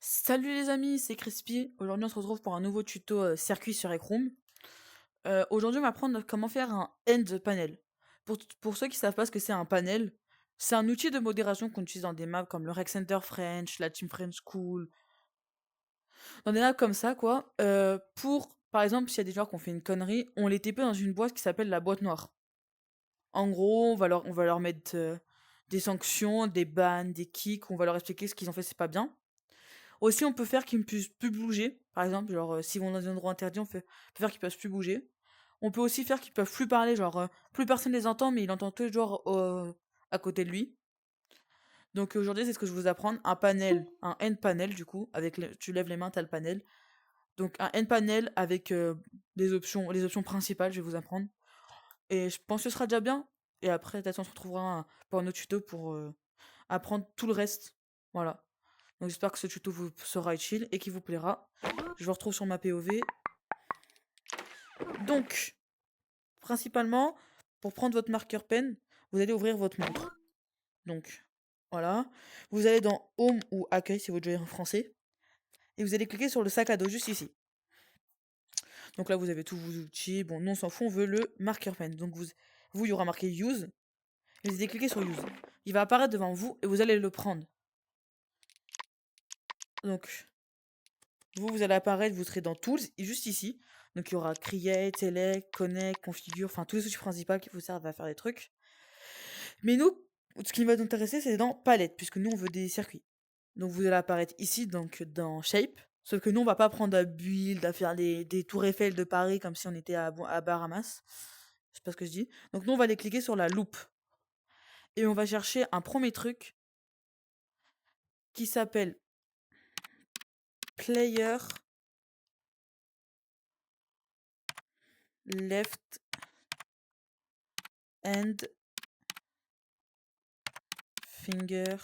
Salut les amis, c'est Crispy. Aujourd'hui, on se retrouve pour un nouveau tuto circuit sur Echroom. Aujourd'hui, on va apprendre comment faire un end panel. Pour ceux qui savent pas ce que c'est un panel, c'est un outil de modération qu'on utilise dans des maps comme le Rec Center French, la Team French School, dans des maps comme ça, quoi. Par exemple, s'il y a des joueurs qui ont fait une connerie, on les TP dans une boîte qui s'appelle la boîte noire. En gros, on va leur mettre des sanctions, des bans, des kicks, on va leur expliquer ce qu'ils ont fait, c'est pas bien. Aussi, on peut faire qu'ils ne puissent plus bouger. Par exemple, genre, s'ils vont dans un endroit interdit, peut faire qu'ils peuvent plus bouger. On peut aussi faire qu'ils peuvent plus parler, genre, plus personne les entend, mais il entend tous les joueurs à côté de lui. Donc aujourd'hui, c'est ce que je vais vous apprendre. Un end panel, du coup, tu lèves les mains, t'as le panel. Donc un end panel avec les options principales, je vais vous apprendre. Et je pense que ce sera déjà bien. Et après, peut-être on se retrouvera pour un autre tuto pour apprendre tout le reste. Voilà. Donc j'espère que ce tuto vous sera utile et qu'il vous plaira. Je vous retrouve sur ma POV. Donc, principalement, pour prendre votre marqueur pen, vous allez ouvrir votre montre. Donc, voilà. Vous allez dans Home ou Accueil si vous jouez en français. Et vous allez cliquer sur le sac à dos juste ici. Donc là, vous avez tous vos outils. Bon, nous, on s'en fout, on veut le marqueur pen. Donc, il y aura marqué Use. Et vous allez cliquer sur Use. Il va apparaître devant vous et vous allez le prendre. Donc, vous allez apparaître, vous serez dans Tools, et juste ici. Donc, il y aura Create, Select, Connect, Configure, enfin, tous les outils principaux qui vous servent à faire des trucs. Mais nous, ce qui va nous intéresser, c'est dans Palette, puisque nous, on veut des circuits. Donc, vous allez apparaître ici, donc dans Shape. Sauf que nous, on va pas prendre à build, à faire des tours Eiffel de Paris comme si on était à Bahamas. Je sais pas ce que je dis. Donc, nous, on va aller cliquer sur la loupe. Et on va chercher un premier truc qui s'appelle Player Left and Finger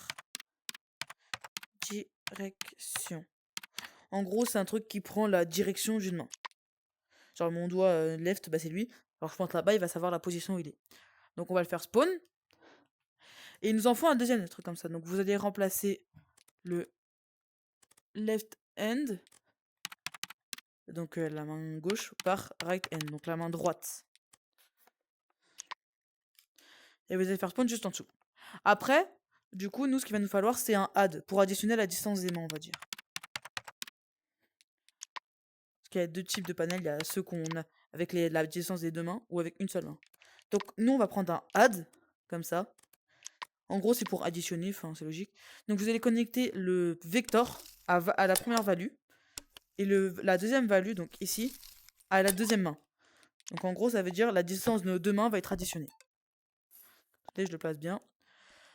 Direction. En gros, c'est un truc qui prend la direction d'une main. Genre mon doigt left, bah c'est lui. Alors je pointe là-bas, il va savoir la position où il est. Donc on va le faire spawn. Et il nous en faut un deuxième truc comme ça. Donc vous allez remplacer le left hand, donc la main gauche, par right hand, donc la main droite. Et vous allez faire spawn juste en dessous. Après, du coup, nous, ce qu'il va nous falloir, c'est un add pour additionner la distance des mains, on va dire. Parce qu'il y a deux types de panels. Il y a ceux qu'on a avec la distance des deux mains ou avec une seule main. Donc nous, on va prendre un add, comme ça. En gros, c'est pour additionner, enfin, c'est logique. Donc vous allez connecter le vector à la première value. Et la deuxième value, donc ici, à la deuxième main. Donc en gros, ça veut dire la distance de nos deux mains va être additionnée. Là, je le place bien.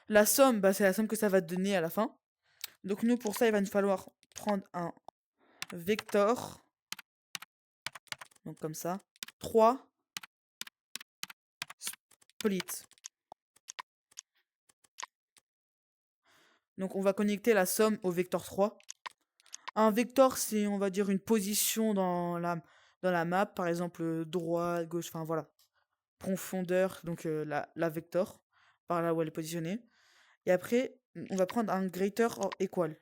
La somme, bah, c'est la somme que ça va te donner à la fin. Donc nous, pour ça, il va nous falloir prendre un vector. Donc comme ça. 3 split. Donc on va connecter la somme au vecteur 3. Un vecteur, c'est, on va dire, une position dans la map. Par exemple, droite, gauche, enfin voilà. Profondeur, donc la vector, par là où elle est positionnée. Et après, on va prendre un greater or equal.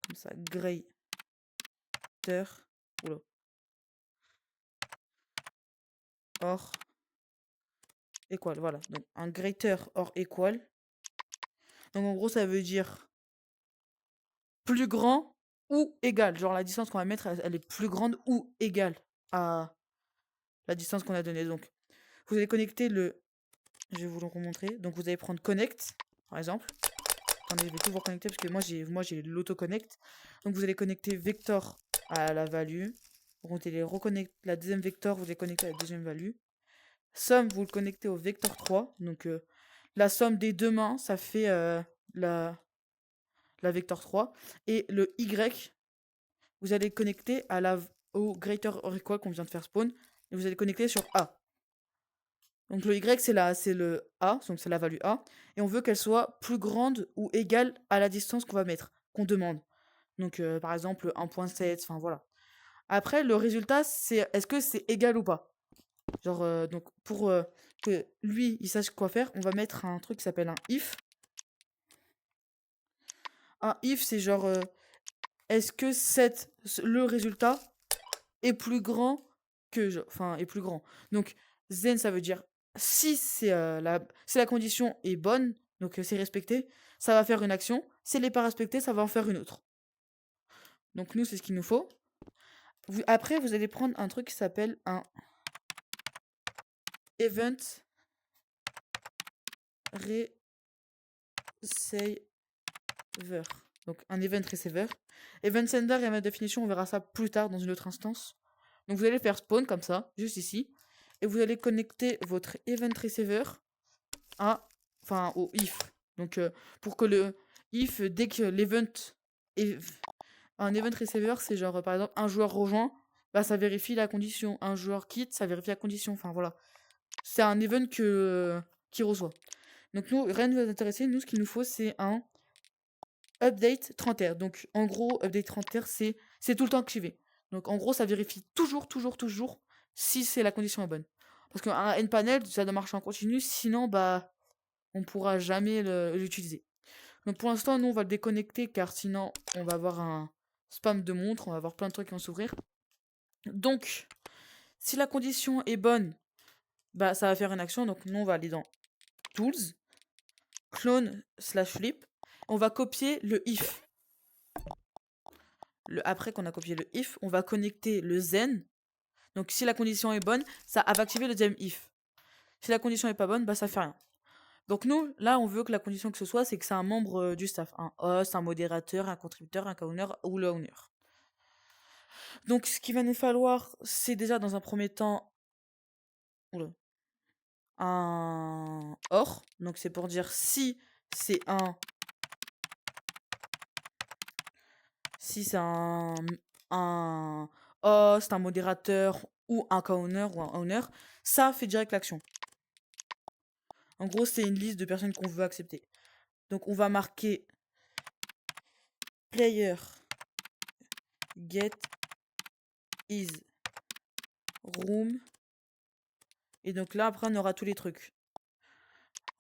Comme ça, greater. Oula. Or equal, voilà. Donc un greater or equal. Donc en gros, ça veut dire plus grand ou égal. Genre la distance qu'on va mettre, elle est plus grande ou égale à la distance qu'on a donnée. Donc vous allez connecter le... Je vais vous le remontrer. Donc vous allez prendre connect, par exemple. Attendez, je vais tout vous reconnecter parce que moi j'ai l'auto-connect. Donc vous allez connecter vector à la value. Vous allez reconnecter la deuxième vector, vous allez connecter à la deuxième value. Somme, vous le connectez au vecteur 3. Donc la somme des deux mains, ça fait la vector 3. Et le Y, vous allez connecter au greater or equal qu'on vient de faire spawn. Et vous allez connecter sur A. Donc le Y, c'est le A, donc c'est la value A. Et on veut qu'elle soit plus grande ou égale à la distance qu'on va mettre, qu'on demande. Donc par exemple 1.7, enfin voilà. Après, le résultat, c'est est-ce que c'est égal ou pas. Genre, donc pour que lui, il sache quoi faire, on va mettre un truc qui s'appelle un if. Un if, c'est genre, est-ce que le résultat est plus grand que, enfin, est plus grand. Donc, then, ça veut dire, si si la condition est bonne, donc c'est respecté, ça va faire une action. Si elle n'est pas respectée, ça va en faire une autre. Donc, nous, c'est ce qu'il nous faut. Après, vous allez prendre un truc qui s'appelle un event receiver. Donc, un event receiver. Event sender et ma définition, on verra ça plus tard dans une autre instance. Donc, vous allez faire spawn comme ça, juste ici. Et vous allez connecter votre event receiver au if. Donc, pour que le if, dès que l'event est. Un event receiver, c'est genre, par exemple, un joueur rejoint, bah, ça vérifie la condition. Un joueur quitte, ça vérifie la condition. Enfin, voilà. C'est un event qui reçoit. Donc, nous, rien ne nous intéresser. Nous, ce qu'il nous faut, c'est un update 30R. Donc, en gros, update 30R, c'est tout le temps activé. Donc, en gros, ça vérifie toujours si c'est la condition est bonne. Parce qu'un nPanel, ça doit marcher en continu. Sinon, bah, on pourra jamais l'utiliser. Donc, pour l'instant, nous, on va le déconnecter car sinon, on va avoir un spam de montre. On va avoir plein de trucs qui vont s'ouvrir. Donc, si la condition est bonne, bah, ça va faire une action. Donc, nous, on va aller dans Tools, clone/flip. On va copier le if. Après qu'on a copié le if, on va connecter le then. Donc si la condition est bonne, ça va activer le deuxième if. Si la condition est pas bonne, bah ça fait rien. Donc nous, là, on veut que la condition que ce soit, c'est que c'est un membre du staff. Un host, un modérateur, un contributeur, un co-owner ou le owner. Donc ce qu'il va nous falloir, c'est déjà dans un premier temps un or. Donc c'est pour dire si c'est un host, un modérateur ou un co-owner ou un owner, ça fait direct l'action. En gros, c'est une liste de personnes qu'on veut accepter. Donc on va marquer player get is room. Et donc là, après, on aura tous les trucs.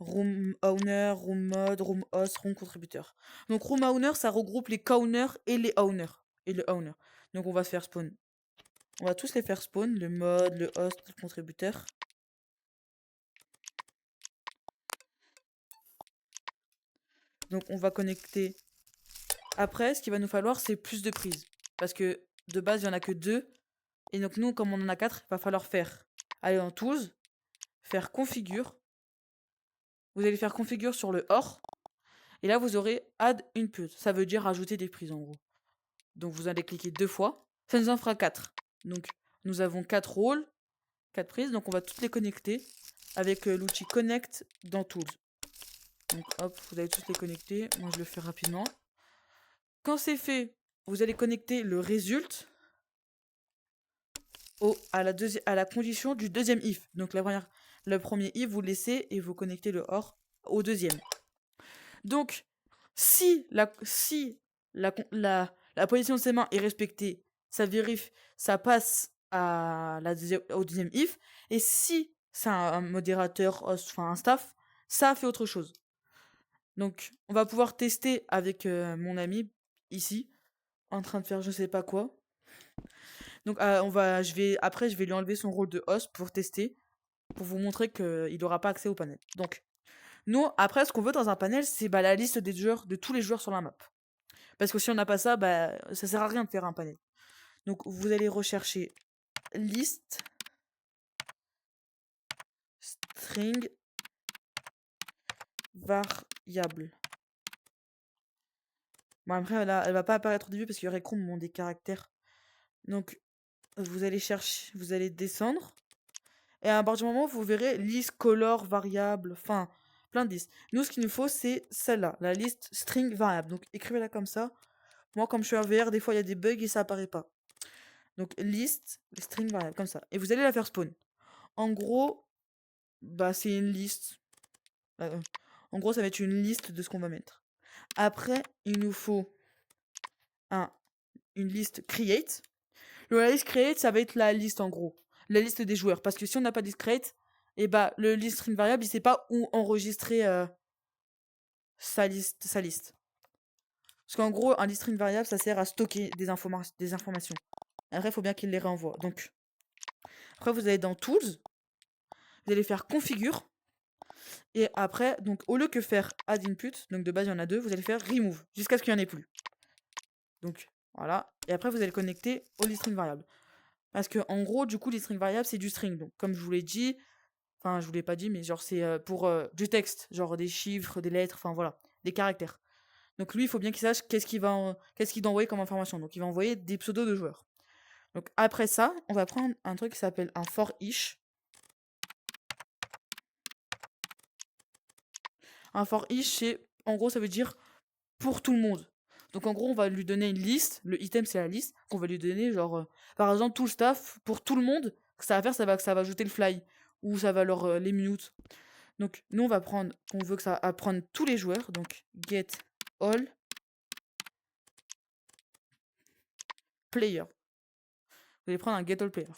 Room owner, room mod, room host, room contributeur. Donc room owner, ça regroupe les co-owners et les owners. Et le owner. Donc on va faire spawn. On va tous les faire spawn. Le mod, le host, le contributeur. Donc on va connecter. Après, ce qu'il va nous falloir, c'est plus de prises. Parce que de base, il n'y en a que 2. Et donc nous, comme on en a 4, il va falloir aller en Tools, faire Configure. Vous allez faire Configure sur le OR. Et là, vous aurez Add Input. Ça veut dire ajouter des prises, en gros. Donc vous allez cliquer 2 fois. Ça nous en fera 4. Donc nous avons 4 rôles, 4 prises. Donc on va toutes les connecter avec l'outil Connect dans Tools. Donc hop, vous allez tous les connecter. Moi, je le fais rapidement. Quand c'est fait, vous allez connecter le result à la condition du deuxième if. Donc le premier if, vous le laissez et vous connectez le OR au deuxième. Donc, si la position de ses mains est respectée, ça vérifie, ça passe au deuxième if. Et si c'est un modérateur, host, enfin un staff, ça fait autre chose. Donc, on va pouvoir tester avec mon ami ici, en train de faire je sais pas quoi. Donc, je vais lui enlever son rôle de host pour tester, pour vous montrer qu'il n'aura pas accès au panel. Donc, nous, après, ce qu'on veut dans un panel, c'est la liste des joueurs, de tous les joueurs sur la map. Parce que si on n'a pas ça, ça sert à rien de faire un panel. Donc, vous allez rechercher liste string variable. Bon, après, elle va pas apparaître au début parce qu'il y aurait des caractères. Donc, vous allez descendre. Et à partir du moment où vous verrez liste color variable, enfin, plein de listes. Nous, ce qu'il nous faut, c'est celle-là, la liste string variable. Donc, écrivez-la comme ça. Moi, comme je suis en VR, des fois, il y a des bugs et ça apparaît pas. Donc, liste string variable, comme ça. Et vous allez la faire spawn. En gros, c'est une liste. En gros, ça va être une liste de ce qu'on va mettre. Après, il nous faut une liste create. La liste create, ça va être la liste, en gros. La liste des joueurs. Parce que si on n'a pas de liste create, le list string variable, il sait pas où enregistrer sa liste. Parce qu'en gros, un list string variable, ça sert à stocker des informations. Après, il faut bien qu'il les renvoie. Donc, après, vous allez dans Tools, vous allez faire Configure. Et après, donc au lieu que faire Add Input, donc de base il y en a deux, vous allez faire Remove, jusqu'à ce qu'il n'y en ait plus. Donc, voilà. Et après, vous allez connecter au list string variable. Parce que en gros, du coup, les string variable, c'est du string. Donc, comme je vous l'ai dit, enfin, je vous l'ai pas dit, mais genre, c'est pour du texte, genre des chiffres, des lettres, enfin voilà, des caractères. Donc, lui, il faut bien qu'il sache qu'est-ce qu'il doit envoyer comme information. Donc, il va envoyer des pseudos de joueurs. Donc, après ça, on va prendre un truc qui s'appelle un for each. Un for each, c'est en gros, ça veut dire pour tout le monde. Donc en gros, on va lui donner une liste. Le item, c'est la liste qu'on va lui donner. Genre, par exemple, tout le staff pour tout le monde. Ce que ça va faire, ça va ajouter le fly. Ou ça va leur les mute. Donc nous, on va prendre, on veut que ça apprenne tous les joueurs. Donc get all player. Vous allez prendre un get all player.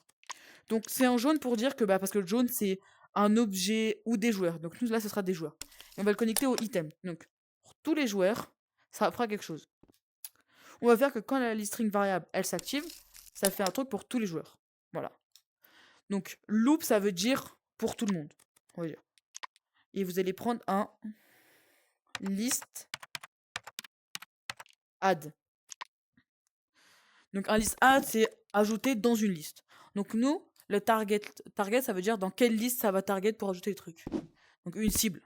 Donc c'est en jaune pour dire que, parce que le jaune, c'est un objet ou des joueurs. Donc nous, là, ce sera des joueurs. Et on va le connecter au item. Donc pour tous les joueurs, ça fera quelque chose. On va faire que quand la list string variable, elle s'active, ça fait un truc pour tous les joueurs. Voilà. Donc, loop, ça veut dire pour tout le monde. On va dire. Et vous allez prendre un list add. Donc, un list add, c'est ajouter dans une liste. Donc, nous, le target, ça veut dire dans quelle liste ça va target pour ajouter les trucs. Donc, une cible.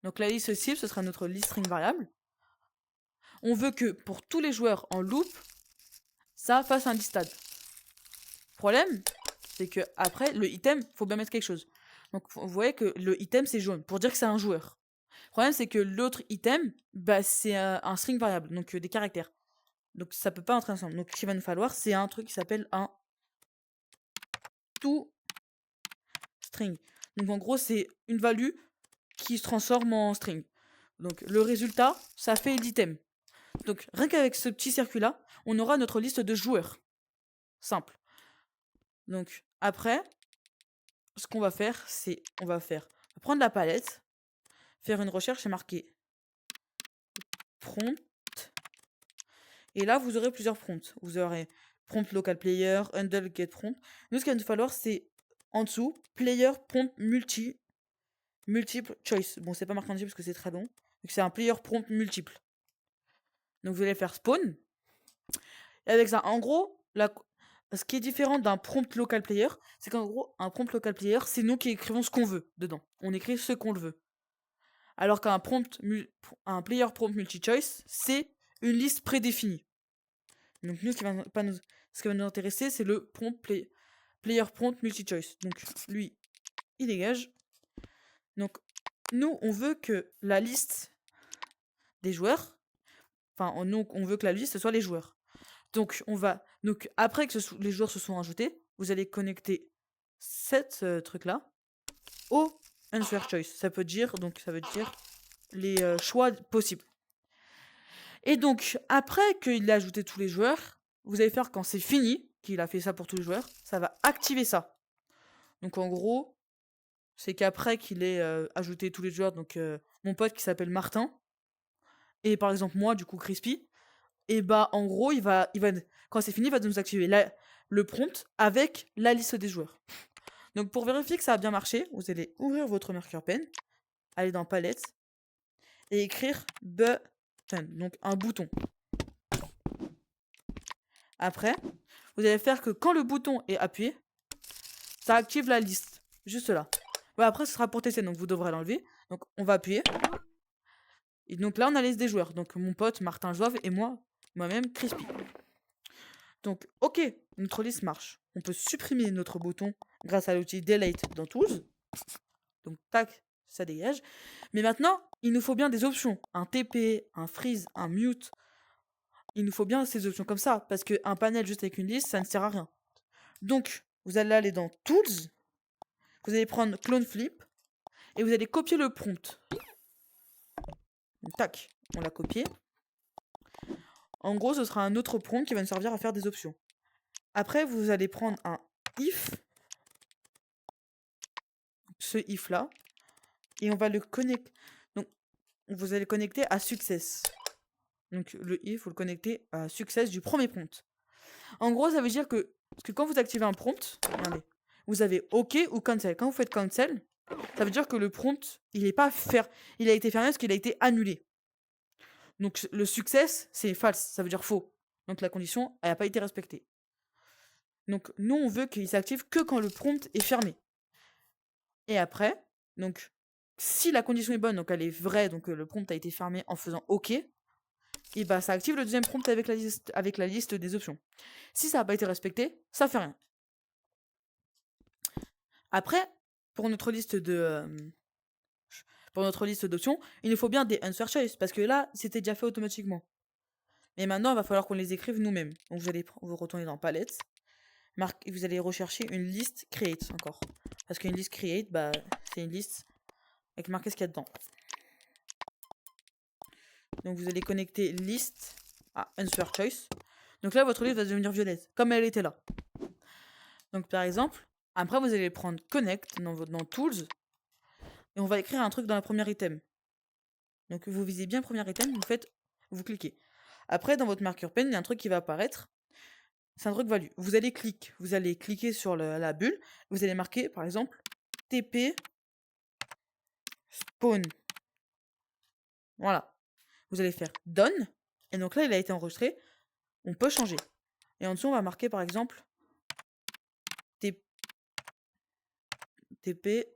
Donc, la liste cible, ce sera notre list string variable. On veut que pour tous les joueurs en loop, ça fasse un list add. Problème, c'est que après le item, faut bien mettre quelque chose. Donc vous voyez que le item c'est jaune pour dire que c'est un joueur. Le problème c'est que l'autre item, c'est un string variable, donc des caractères. Donc ça peut pas entrer ensemble. Donc ce qu'il va nous falloir, c'est un truc qui s'appelle un toString. Donc en gros, c'est une value qui se transforme en string. Donc le résultat, ça fait l'item. Donc rien qu'avec ce petit circuit là, on aura notre liste de joueurs. Simple. Donc après, ce qu'on va faire, c'est on va prendre la palette, faire une recherche et marquer prompt. Et là, vous aurez plusieurs prompts. Vous aurez prompt local player, handle get prompt. Nous, ce qu'il va nous falloir, c'est en dessous, player prompt multiple choice. Bon, c'est pas marqué en parce que c'est très long. Donc, c'est un player prompt multiple. Donc, vous allez faire spawn. Et avec ça, en gros, ce qui est différent d'un prompt local player, c'est qu'en gros, un prompt local player, c'est nous qui écrivons ce qu'on veut dedans. On écrit ce qu'on le veut. Alors qu'un un player prompt multi-choice, c'est une liste prédéfinie. Donc nous, ce qui va nous intéresser, c'est le player prompt multi-choice. Donc lui, il dégage. Donc nous, on veut que la liste des joueurs, on veut que la liste ce soit les joueurs. Donc après que les joueurs se sont ajoutés, vous allez connecter cette truc-là au answer choice. Ça veut dire les choix possibles. Et donc, après qu'il a ajouté tous les joueurs, vous allez faire quand c'est fini, qu'il a fait ça pour tous les joueurs, ça va activer ça. Donc en gros, c'est qu'après qu'il ait ajouté tous les joueurs, donc mon pote qui s'appelle Martin, et par exemple moi, du coup Crispy, et en gros, quand c'est fini, il va nous activer le prompt avec la liste des joueurs. Donc pour vérifier que ça a bien marché, vous allez ouvrir votre marker pen, aller dans palette, et écrire button, donc un bouton. Après, vous allez faire que quand le bouton est appuyé, ça active la liste. Juste là. Après, ce sera pour tester, donc vous devrez l'enlever. Donc, on va appuyer. Et donc là, on a la liste des joueurs. Donc, mon pote Martin Joave et moi-même Crispy. Donc, ok, notre liste marche. On peut supprimer notre bouton grâce à l'outil Delete dans Tools. Donc, tac, ça dégage. Mais maintenant, il nous faut bien des options. Un TP, un freeze, un mute. Il nous faut bien ces options comme ça. Parce qu'un panel juste avec une liste, ça ne sert à rien. Donc, vous allez aller dans Tools. Vous allez prendre Clone Flip. Et vous allez copier le prompt. Donc, tac, on l'a copié. En gros, ce sera un autre prompt qui va nous servir à faire des options. Après, vous allez prendre un if. Ce if là. Et on va le connecter. Donc, vous allez connecter à success. Donc le if, il faut le connecter à success du premier prompt. En gros, ça veut dire que, parce que quand vous activez un prompt, regardez, vous avez OK ou cancel. Quand vous faites cancel, ça veut dire que le prompt, il est pas il a été fermé parce qu'il a été annulé. Donc le success, c'est false, ça veut dire faux. Donc la condition, elle n'a pas été respectée. Donc nous, on veut qu'il s'active que quand le prompt est fermé. Et après, donc si la condition est bonne, donc elle est vraie, donc le prompt a été fermé en faisant OK, et bah ça active le deuxième prompt avec la liste des options. Si ça n'a pas été respecté, ça fait rien. Après, pour notre liste d'options, il nous faut bien des answer choice, parce que là, c'était déjà fait automatiquement. Mais maintenant, il va falloir qu'on les écrive nous-mêmes. Donc vous allez vous retourner dans Palette, vous allez rechercher une liste create encore. Parce qu'une liste create, bah, c'est une liste avec marqué ce qu'il y a dedans. Donc vous allez connecter list à answer choice. Donc là, votre liste va devenir violette, comme elle était là. Donc par exemple, après vous allez prendre connect dans tools, et on va écrire un truc dans la première item. Donc vous visez bien premier item, vous cliquez. Après, dans votre marqueur pen, il y a un truc qui va apparaître. C'est un truc value. Vous allez cliquer sur la bulle. Vous allez marquer, par exemple, TP spawn. Voilà. Vous allez faire done. Et donc là, il a été enregistré. On peut changer. Et en dessous, on va marquer, par exemple, TP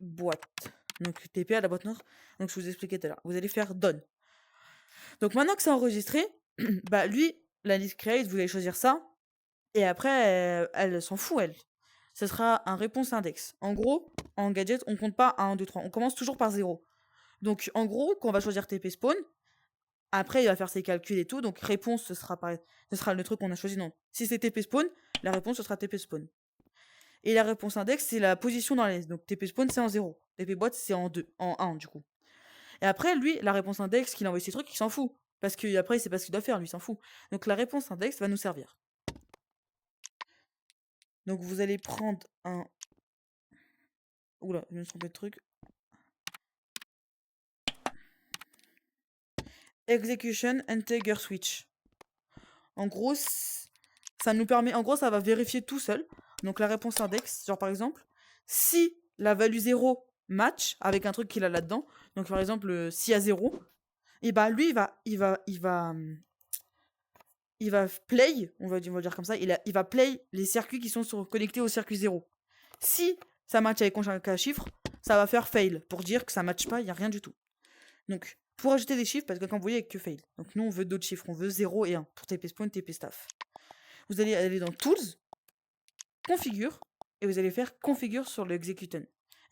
boîte. Donc TP à la boîte noire. Donc je vous expliquais tout à l'heure. Vous allez faire done. Donc maintenant que c'est enregistré, bah lui, la liste create, vous allez choisir ça. Et après, elle s'en fout, elle. Ce sera un réponse index. En gros, en gadget, on compte pas 1, 2, 3. On commence toujours par 0. Donc, en gros, quand on va choisir TP spawn, après, il va faire ses calculs et tout. Donc, réponse, ce sera le truc qu'on a choisi. Non. Si c'est TP spawn, la réponse, ce sera TP spawn. Et la réponse index, c'est la position dans la liste. Donc, TP spawn, c'est en 0. TP boîte, c'est en 1, du coup. Et après, lui, la réponse index, qu'il a envoyé ses trucs, il s'en fout. Parce que après, il sait pas ce qu'il doit faire, lui, il s'en fout. Donc, la réponse index va nous servir. Donc, vous allez prendre un. Oula, je me suis trompé de truc. Execution integer switch. En gros, ça nous permet. En gros, ça va vérifier tout seul. Donc la réponse index, genre par exemple, si la value 0 match avec un truc qu'il a là-dedans, donc par exemple, s'il y a 0, et bah lui, il va play, on va dire comme ça, il va play les circuits qui sont connectés au circuit 0. Si ça match avec un chiffre, ça va faire fail pour dire que ça match pas, il n'y a rien du tout. Donc, pour ajouter des chiffres, parce que quand vous voyez, il n'y a que fail. Donc, nous, on veut d'autres chiffres. On veut 0 et 1 pour TP spawn, TP staff. Vous allez aller dans Tools, Configure, et vous allez faire Configure sur le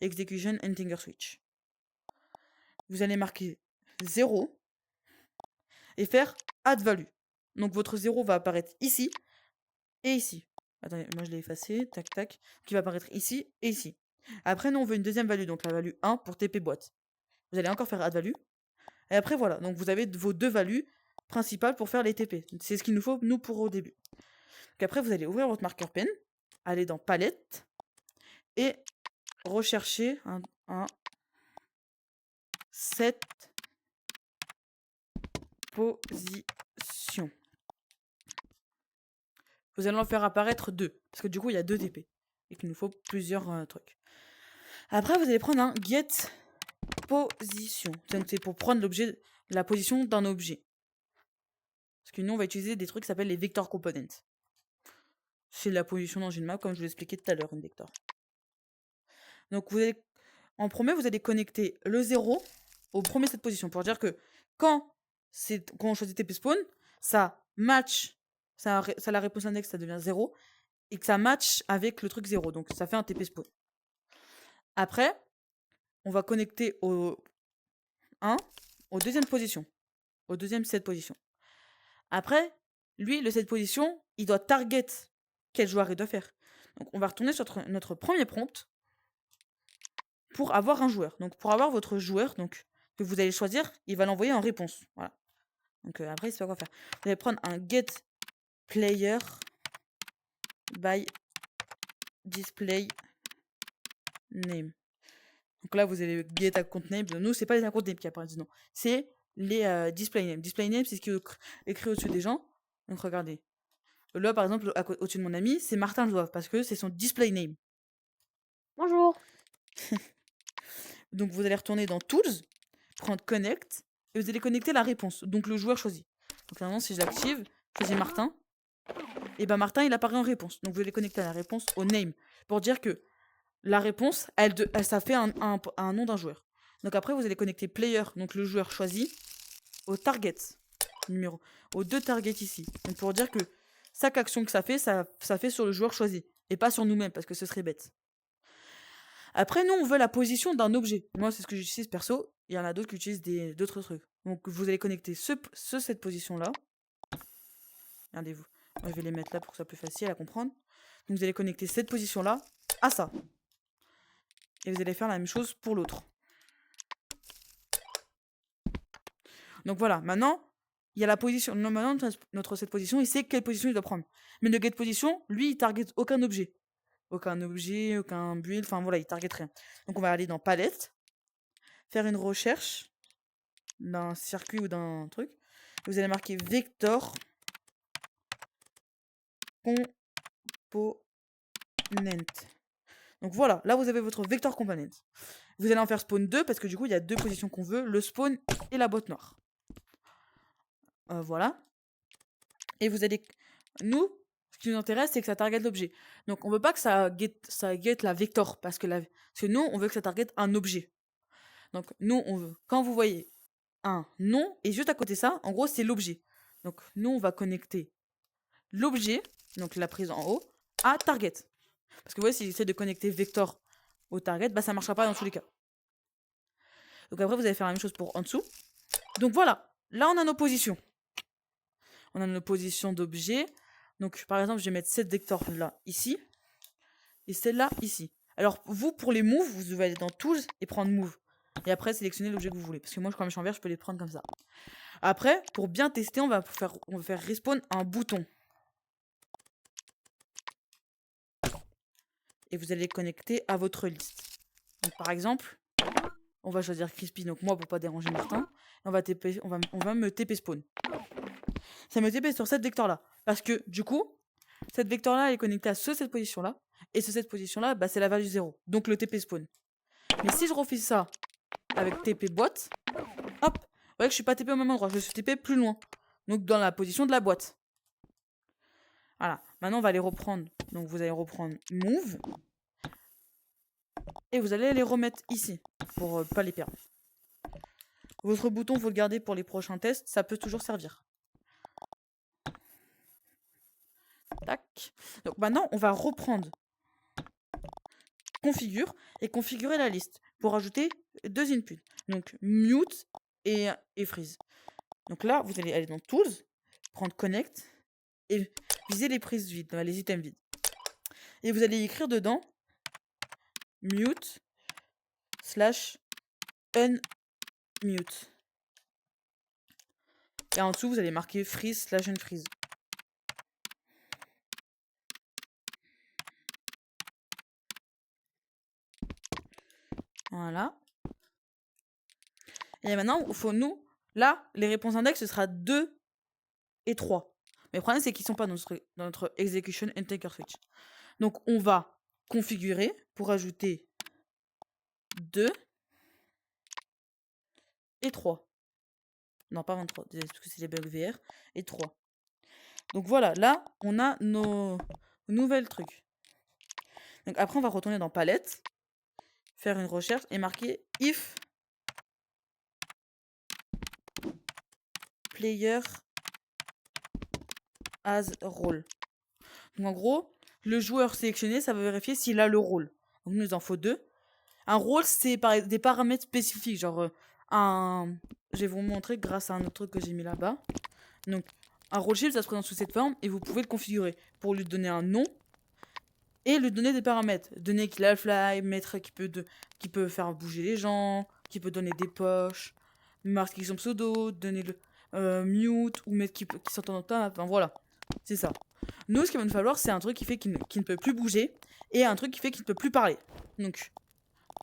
Execution Integer Switch. Vous allez marquer 0 et faire Add Value. Donc, votre 0 va apparaître ici et ici. Attendez, moi je l'ai effacé, tac tac, qui va apparaître ici et ici. Après, nous, on veut une deuxième value, donc la value 1 pour TP boîte. Vous allez encore faire Add Value. Et après, voilà. Donc, vous avez vos deux values principales pour faire les TP. C'est ce qu'il nous faut, nous, pour au début. Donc, après, vous allez ouvrir votre marqueur pen, aller dans Palette et rechercher un set position. Vous allez en faire apparaître 2. Parce que du coup, il y a 2 TP. Et qu'il nous faut plusieurs trucs. Après, vous allez prendre un get position. Donc, c'est pour prendre la position d'un objet. Parce que nous, on va utiliser des trucs qui s'appellent les vector components. C'est la position dans une map, comme je vous l'expliquais tout à l'heure, une vector. Donc, en premier, vous allez connecter le 0 au premier set position. Pour dire que quand on choisit TP spawn, ça match, ça la réponse index, ça devient 0. Et que ça match avec le truc 0. Donc, ça fait un TP spawn. Après, on va connecter au 1, au deuxième position. Au deuxième set position. Après, lui, le set position, il doit target quel joueur il doit faire. Donc, on va retourner sur notre premier prompt pour avoir un joueur. Donc, pour avoir votre joueur donc, que vous allez choisir, il va l'envoyer en réponse. Voilà. Donc, après, il sait pas quoi faire. Vous allez prendre un get player by display name. Donc là, vous allez get account name. Nous, c'est pas les account name qui apparaissent, non. C'est les display names. Display name, c'est ce qui est écrit au-dessus des gens. Donc regardez. Là, par exemple, au-dessus de mon ami, c'est Martin Joave parce que c'est son display name. Bonjour. Donc vous allez retourner dans Tools, prendre Connect, et vous allez connecter la réponse. Donc le joueur choisi. Donc maintenant, si je l'active, je choisis Martin. Et ben Martin, il apparaît en réponse. Donc vous allez connecter la réponse au name. Pour dire que la réponse, ça fait un nom d'un joueur. Donc après, vous allez connecter player, donc le joueur choisi, au target numéro, aux 2 targets ici. Donc pour dire que chaque action que ça fait sur le joueur choisi et pas sur nous-mêmes parce que ce serait bête. Après, nous, on veut la position d'un objet. Moi, c'est ce que j'utilise perso. Il y en a d'autres qui utilisent d'autres trucs. Donc vous allez connecter cette position-là. Regardez-vous. Moi, je vais les mettre là pour que ce soit plus facile à comprendre. Donc vous allez connecter cette position-là à ça. Et vous allez faire la même chose pour l'autre. Donc voilà, maintenant, il y a la position. Non, maintenant, cette position, il sait quelle position il doit prendre. Mais le get position, lui, il target aucun objet. Aucun objet, aucun build, enfin voilà, il target rien. Donc on va aller dans palette, faire une recherche d'un circuit ou d'un truc. Vous allez marquer vector component. Donc voilà, là vous avez votre vector component. Vous allez en faire spawn 2 parce que du coup il y a 2 positions qu'on veut, le spawn et la boîte noire. Voilà. Et vous allez... Nous, ce qui nous intéresse, c'est que ça target l'objet. Donc on veut pas que ça get la vector parce que nous, on veut que ça target un objet. Donc nous, on veut... Quand vous voyez un nom, et juste à côté de ça, en gros, c'est l'objet. Donc nous, on va connecter l'objet, donc la prise en haut, à target. Parce que vous voyez, si j'essaie de connecter vector au target, bah ça marchera pas dans tous les cas. Donc après, vous allez faire la même chose pour en dessous. Donc voilà, là on a nos positions. On a nos positions d'objets. Donc par exemple, je vais mettre cette vector là ici et celle-là ici. Alors vous, pour les moves, vous devez aller dans Tools et prendre Move. Et après, sélectionner l'objet que vous voulez. Parce que moi, comme je suis en vert, je peux les prendre comme ça. Après, pour bien tester, on va faire respawn un bouton. Et vous allez connecter à votre liste. Donc par exemple, on va choisir Crispy, donc moi pour pas déranger Martin. On va me TP spawn. Ça me TP sur cette vector là. Parce que du coup, cette vector là elle est connectée à cette position là. Et cette position là, bah, c'est la value 0. Donc le TP spawn. Mais si je refais ça avec TP boîte, hop, vous voyez que je suis pas TP au même endroit, je suis TP plus loin. Donc dans la position de la boîte. Voilà. Maintenant on va les reprendre. Donc vous allez reprendre move. Et vous allez les remettre ici. Pour pas les perdre. Votre bouton, vous le gardez pour les prochains tests. Ça peut toujours servir. Tac. Donc maintenant, on va reprendre configure et configurer la liste pour ajouter 2 inputs. Donc mute et freeze. Donc là, vous allez aller dans Tools, prendre Connect et viser les prises vides, les items vides. Et vous allez écrire dedans mute / unmute. Et en dessous, vous allez marquer freeze / unfreeze. Voilà. Et maintenant, il faut nous, là, les réponses index, ce sera 2 et 3. Mais le problème, c'est qu'ils ne sont pas dans notre execution integer switch. Donc, on va configurer pour ajouter 2 et 3. Non, pas 23, désolé, parce que c'est les bugs VR. Et 3. Donc voilà, là, on a nos nouvelles trucs. Donc après, on va retourner dans palette, faire une recherche et marquer if player as role. Donc en gros, le joueur sélectionné, ça va vérifier s'il a le rôle. Donc il nous en faut 2. Un rôle, c'est des paramètres spécifiques, genre je vais vous montrer grâce à un autre truc que j'ai mis là-bas. Donc un rôle shield, ça se présente sous cette forme et vous pouvez le configurer pour lui donner un nom et lui donner des paramètres. Donner qu'il a le fly, mettre qui peut faire bouger les gens, qui peut donner des poches, marquer son pseudo, donner le mute ou mettre qui s'entend dans ta map. Enfin voilà, c'est ça. Nous, ce qu'il va nous falloir, c'est un truc qui fait qu'il ne peut plus bouger et un truc qui fait qu'il ne peut plus parler. Donc,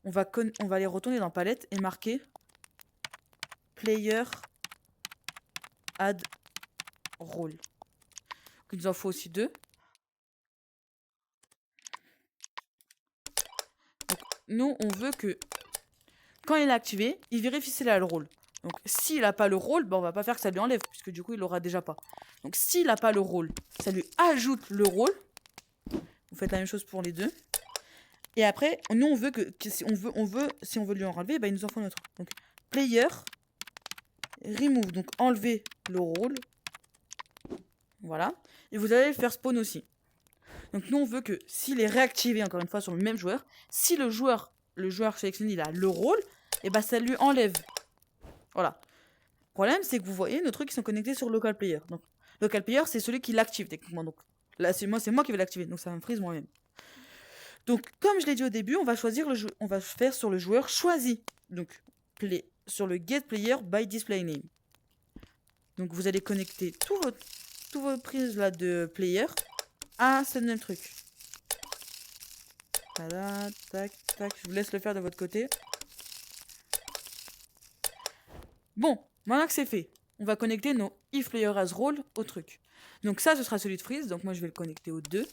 on va aller retourner dans palette et marquer player add role. Donc, il nous en faut aussi 2. Donc, nous, on veut que quand il est activé, il vérifie s'il a le rôle. Donc, s'il n'a pas le rôle, on va pas faire que ça lui enlève, puisque du coup, il l'aura déjà pas. Donc, s'il n'a pas le rôle, ça lui ajoute le rôle. Vous faites la même chose pour les deux. Et après, nous, on veut que si on veut lui en enlever, il nous en faut un autre. Donc, player, remove, donc enlever le rôle. Voilà. Et vous allez le faire spawn aussi. Donc, nous, on veut que s'il est réactivé, encore une fois, sur le même joueur, si le joueur sélectionné, il a le rôle, et ça lui enlève. Voilà. Le problème, c'est que vous voyez, nos trucs, ils sont connectés sur local player. Donc, local player, c'est celui qui l'active, techniquement. Donc, là, c'est moi qui vais l'activer. Donc, ça va me freeze moi-même. Donc, comme je l'ai dit au début, on va faire sur le joueur choisi. Donc, sur le get player by display name. Donc, vous allez connecter tous vos prises là de player à ce même truc. Voilà, tac, tac. Je vous laisse le faire de votre côté. Bon, maintenant que c'est fait, on va connecter nos if player as role au truc. Donc ça, ce sera celui de freeze. Donc moi, je vais le connecter au 2.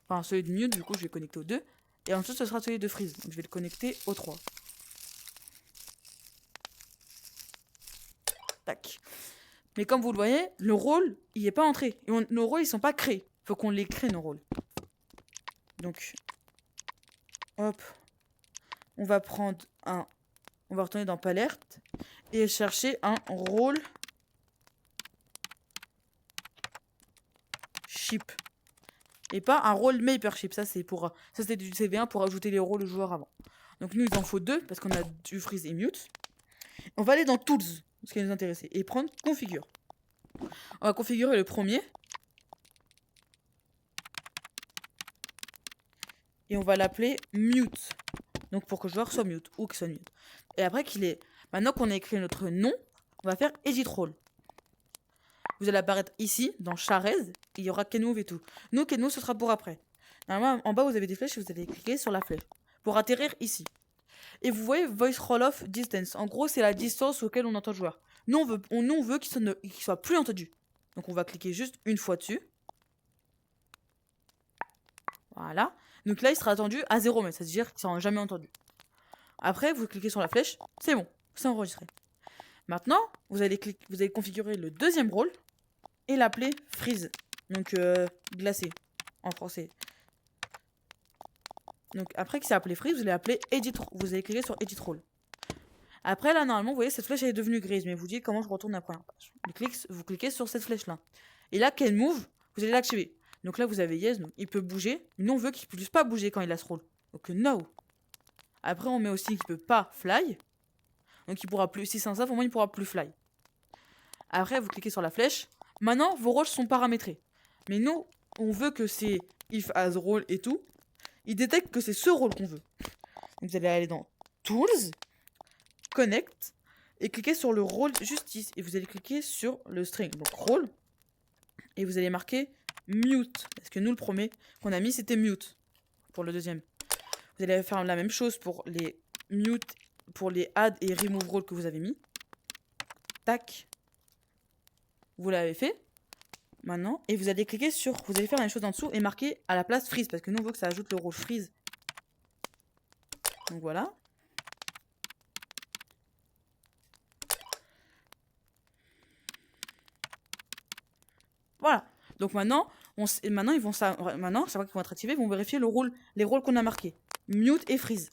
Enfin, celui de mute, du coup, je vais connecter au 2. Et ensuite, ce sera celui de freeze. Donc je vais le connecter au 3. Tac. Mais comme vous le voyez, le rôle, il n'est pas entré. Et nos rôles, ils sont pas créés. Il faut qu'on les crée, nos rôles. Donc, hop. On va retourner dans palette et chercher un rôle ship. Et pas un rôle membership. Ça, c'était du CV1 pour ajouter les rôles aux joueurs avant. Donc, nous, il en faut 2 parce qu'on a du freeze et mute. On va aller dans Tools, ce qui nous intéresse, et prendre Configure. On va configurer le premier. Et on va l'appeler Mute. Donc, pour que le joueur soit mute ou qu'il soit mute. Et après maintenant qu'on a écrit notre nom, on va faire Edit Role. Vous allez apparaître ici, dans Charez, il y aura Kenmove et tout. Nous, Kenmove, ce sera pour après. Normalement, en bas, vous avez des flèches et vous allez cliquer sur la flèche pour atterrir ici. Et vous voyez Voice Roll-Off Distance. En gros, c'est la distance auquel on entend le joueur. Nous, on veut qu'il soit plus entendu. Donc, on va cliquer juste une fois dessus. Voilà. Donc là, il sera attendu à 0 mètres. C'est-à-dire qu'il ne sera jamais entendu. Après, vous cliquez sur la flèche. C'est bon. C'est enregistré. Maintenant, vous allez configurer le deuxième rôle et l'appeler freeze. Donc, glacé en français. Donc, après qu'il s'est appelé freeze, vous allez appeler edit. Vous allez cliquer sur edit role. Après, là, normalement, vous voyez, cette flèche elle est devenue grise. Mais vous dites comment je retourne la première page. Vous cliquez sur cette flèche-là. Et là, Kenmove, vous allez l'activer. Donc là, vous avez yes, donc il peut bouger. Mais nous, on veut qu'il ne puisse pas bouger quand il a ce rôle. Donc, no. Après, on met aussi qu'il ne peut pas fly. Donc, il pourra plus. Si c'est un ça, au moins, il ne pourra plus fly. Après, vous cliquez sur la flèche. Maintenant, vos rôles sont paramétrés. Mais nous, on veut que c'est if as role et tout. Il détecte que c'est ce rôle qu'on veut. Donc, vous allez aller dans Tools, Connect, et cliquer sur le rôle justice. Et vous allez cliquer sur le string. Donc, rôle. Et vous allez marquer mute. Parce que nous, le premier qu'on a mis, c'était mute. Pour le deuxième. Vous allez faire la même chose pour les mute, pour les add et remove role que vous avez mis. Tac. Vous l'avez fait. Maintenant. Et vous allez cliquer sur... Vous allez faire la même chose en dessous et marquer à la place freeze. Parce que nous, on veut que ça ajoute le rôle freeze. Donc voilà. Voilà. Donc maintenant, chaque fois qu'ils vont être activés, ils vont vérifier les rôles qu'on a marqués. Mute et freeze.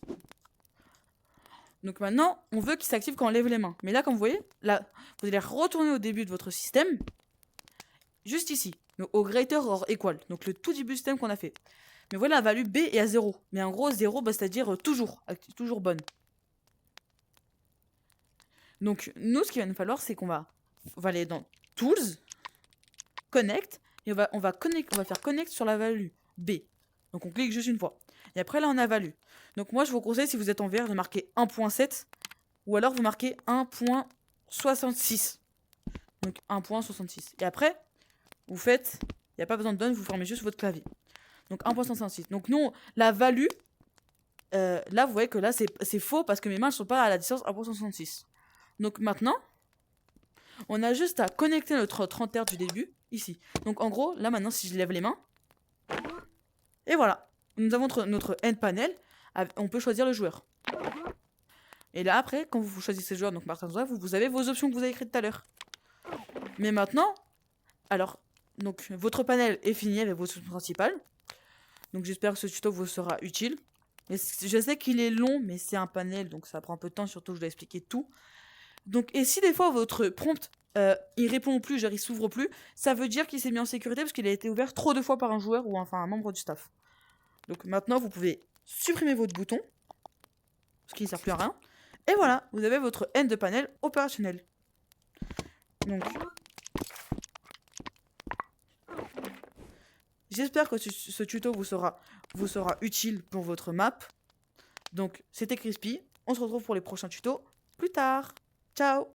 Donc maintenant, on veut qu'ils s'activent quand on lève les mains. Mais là, comme vous voyez, là, vous allez retourner au début de votre système. Juste ici. Donc, au greater or equal. Donc le tout début du système qu'on a fait. Mais voilà, la value B est à 0. Mais en gros, 0, c'est-à-dire toujours bonne. Donc nous, ce qu'il va nous falloir, c'est qu'on va aller dans Tools, Connect, et on va faire Connect sur la value B. Donc on clique juste une fois. Et après là, on a value. Donc moi, je vous conseille, si vous êtes en vert, de marquer 1.7, ou alors vous marquez 1.66. Donc 1.66. Et après, vous faites, il n'y a pas besoin de donne, vous formez juste votre clavier. Donc 1.66. Donc nous, la value, là, vous voyez que là, c'est faux parce que mes mains ne sont pas à la distance 1.66. Donc maintenant, On a juste à connecter notre 30 Hz du début, ici. Donc en gros, là maintenant, si je lève les mains, et voilà. Nous avons notre end panel, on peut choisir le joueur. Et là après, quand vous choisissez le joueur, donc Martin, vous avez vos options que vous avez écrites tout à l'heure. Mais maintenant, alors, donc votre panel est fini avec vos options principales. Donc j'espère que ce tuto vous sera utile. Mais je sais qu'il est long, mais c'est un panel, donc ça prend un peu de temps, surtout que je dois expliquer tout. Donc, et si des fois votre prompt, il répond plus, genre il s'ouvre plus, ça veut dire qu'il s'est mis en sécurité parce qu'il a été ouvert trop de fois par un joueur ou enfin un membre du staff. Donc maintenant, vous pouvez supprimer votre bouton, parce qu'il ne sert plus à rien. Et voilà, vous avez votre end de panel opérationnel. Donc, j'espère que ce tuto vous sera utile pour votre map. Donc, c'était Crispy. On se retrouve pour les prochains tutos plus tard. Ciao!